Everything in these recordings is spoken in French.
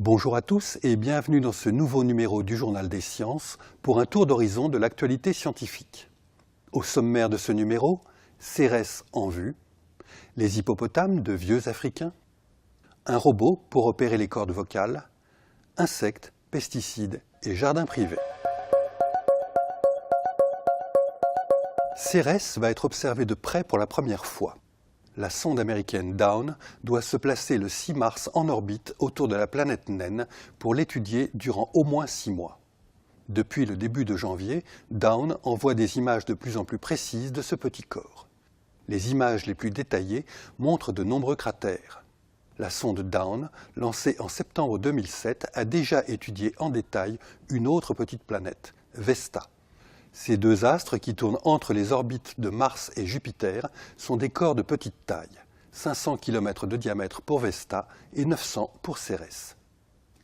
Bonjour à tous et bienvenue dans ce nouveau numéro du Journal des Sciences pour un tour d'horizon de l'actualité scientifique. Au sommaire de ce numéro, Cérès en vue, les hippopotames de vieux Africains, un robot pour opérer les cordes vocales, insectes, pesticides et jardins privés. Cérès va être observé de près pour la première fois. La sonde américaine Dawn doit se placer le 6 mars en orbite autour de la planète naine pour l'étudier durant au moins 6 mois. Depuis le début de janvier, Dawn envoie des images de plus en plus précises de ce petit corps. Les images les plus détaillées montrent de nombreux cratères. La sonde Dawn, lancée en septembre 2007, a déjà étudié en détail une autre petite planète, Vesta. Ces deux astres qui tournent entre les orbites de Mars et Jupiter sont des corps de petite taille, 500 km de diamètre pour Vesta et 900 pour Cérès.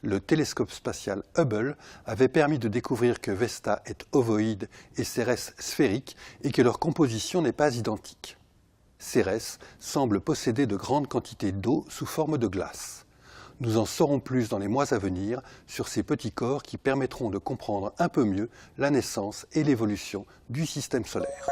Le télescope spatial Hubble avait permis de découvrir que Vesta est ovoïde et Cérès sphérique et que leur composition n'est pas identique. Cérès semble posséder de grandes quantités d'eau sous forme de glace. Nous en saurons plus dans les mois à venir sur ces petits corps qui permettront de comprendre un peu mieux la naissance et l'évolution du système solaire.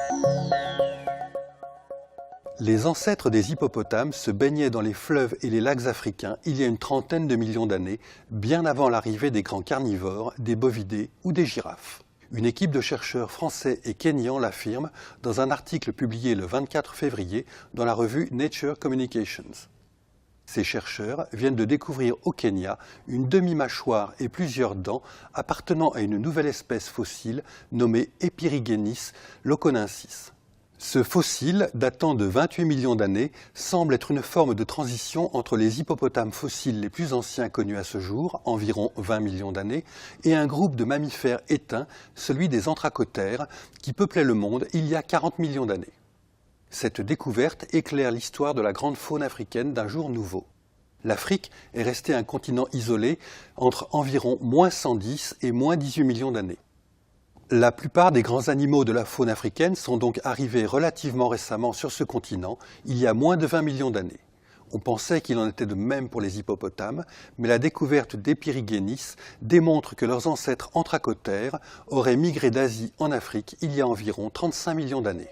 Les ancêtres des hippopotames se baignaient dans les fleuves et les lacs africains il y a une trentaine de millions d'années, bien avant l'arrivée des grands carnivores, des bovidés ou des girafes. Une équipe de chercheurs français et kenyans l'affirme dans un article publié le 24 février dans la revue Nature Communications. Ces chercheurs viennent de découvrir au Kenya une demi-mâchoire et plusieurs dents appartenant à une nouvelle espèce fossile nommée Epirigénis loconensis. Ce fossile, datant de 28 millions d'années, semble être une forme de transition entre les hippopotames fossiles les plus anciens connus à ce jour, environ 20 millions d'années, et un groupe de mammifères éteints, celui des anthracotères, qui peuplaient le monde il y a 40 millions d'années. Cette découverte éclaire l'histoire de la grande faune africaine d'un jour nouveau. L'Afrique est restée un continent isolé entre environ moins 110 et moins 18 millions d'années. La plupart des grands animaux de la faune africaine sont donc arrivés relativement récemment sur ce continent, il y a moins de 20 millions d'années. On pensait qu'il en était de même pour les hippopotames, mais la découverte d'Epirigénis démontre que leurs ancêtres anthracotères auraient migré d'Asie en Afrique il y a environ 35 millions d'années.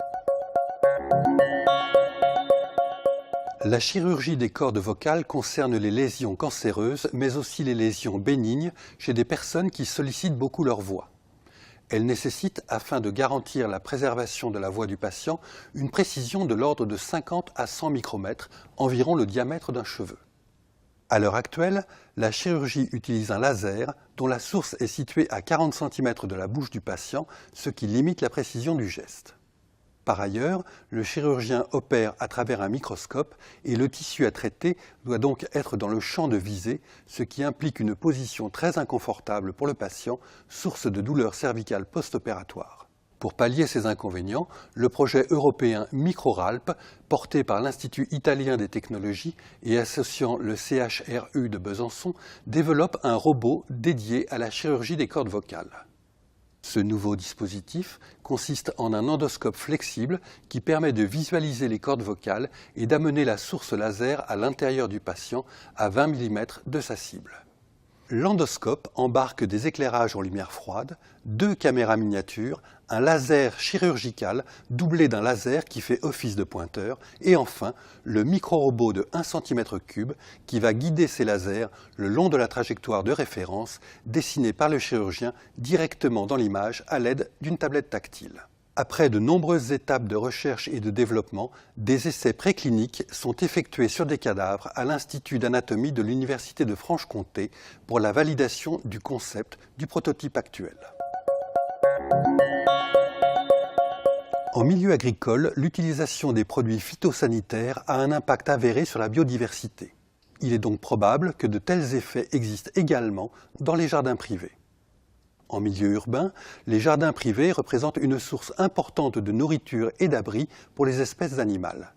La chirurgie des cordes vocales concerne les lésions cancéreuses, mais aussi les lésions bénignes chez des personnes qui sollicitent beaucoup leur voix. Elle nécessite, afin de garantir la préservation de la voix du patient, une précision de l'ordre de 50 à 100 micromètres, environ le diamètre d'un cheveu. À l'heure actuelle, la chirurgie utilise un laser dont la source est située à 40 cm de la bouche du patient, ce qui limite la précision du geste. Par ailleurs, le chirurgien opère à travers un microscope et le tissu à traiter doit donc être dans le champ de visée, ce qui implique une position très inconfortable pour le patient, source de douleurs cervicales post-opératoires. Pour pallier ces inconvénients, le projet européen MicroRalp, porté par l'Institut italien des technologies et associant le CHRU de Besançon, développe un robot dédié à la chirurgie des cordes vocales. Ce nouveau dispositif consiste en un endoscope flexible qui permet de visualiser les cordes vocales et d'amener la source laser à l'intérieur du patient à 20 mm de sa cible. L'endoscope embarque des éclairages en lumière froide, 2 caméras miniatures, un laser chirurgical doublé d'un laser qui fait office de pointeur et enfin le micro-robot de 1 cm3 qui va guider ces lasers le long de la trajectoire de référence dessinée par le chirurgien directement dans l'image à l'aide d'une tablette tactile. Après de nombreuses étapes de recherche et de développement, des essais précliniques sont effectués sur des cadavres à l'Institut d'anatomie de l'Université de Franche-Comté pour la validation du concept du prototype actuel. En milieu agricole, l'utilisation des produits phytosanitaires a un impact avéré sur la biodiversité. Il est donc probable que de tels effets existent également dans les jardins privés. En milieu urbain, les jardins privés représentent une source importante de nourriture et d'abri pour les espèces animales.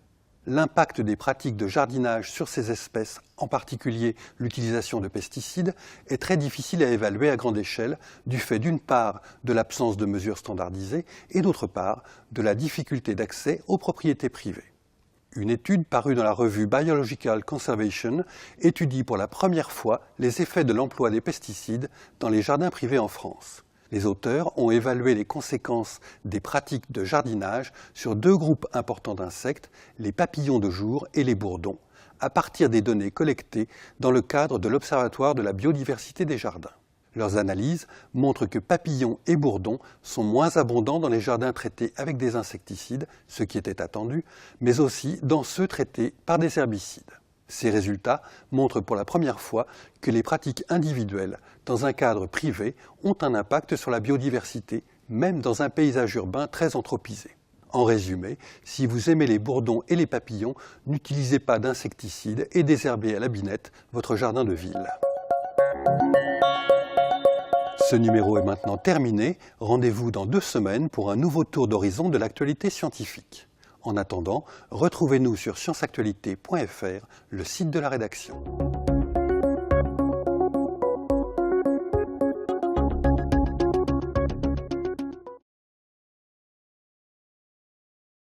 L'impact des pratiques de jardinage sur ces espèces, en particulier l'utilisation de pesticides, est très difficile à évaluer à grande échelle du fait d'une part de l'absence de mesures standardisées et d'autre part de la difficulté d'accès aux propriétés privées. Une étude parue dans la revue Biological Conservation étudie pour la première fois les effets de l'emploi des pesticides dans les jardins privés en France. Les auteurs ont évalué les conséquences des pratiques de jardinage sur deux groupes importants d'insectes, les papillons de jour et les bourdons, à partir des données collectées dans le cadre de l'Observatoire de la biodiversité des jardins. Leurs analyses montrent que papillons et bourdons sont moins abondants dans les jardins traités avec des insecticides, ce qui était attendu, mais aussi dans ceux traités par des herbicides. Ces résultats montrent pour la première fois que les pratiques individuelles dans un cadre privé ont un impact sur la biodiversité, même dans un paysage urbain très anthropisé. En résumé, si vous aimez les bourdons et les papillons, n'utilisez pas d'insecticides et désherbez à la binette votre jardin de ville. Ce numéro est maintenant terminé. Rendez-vous dans 2 semaines pour un nouveau tour d'horizon de l'actualité scientifique. En attendant, retrouvez-nous sur scienceactualité.fr, le site de la rédaction.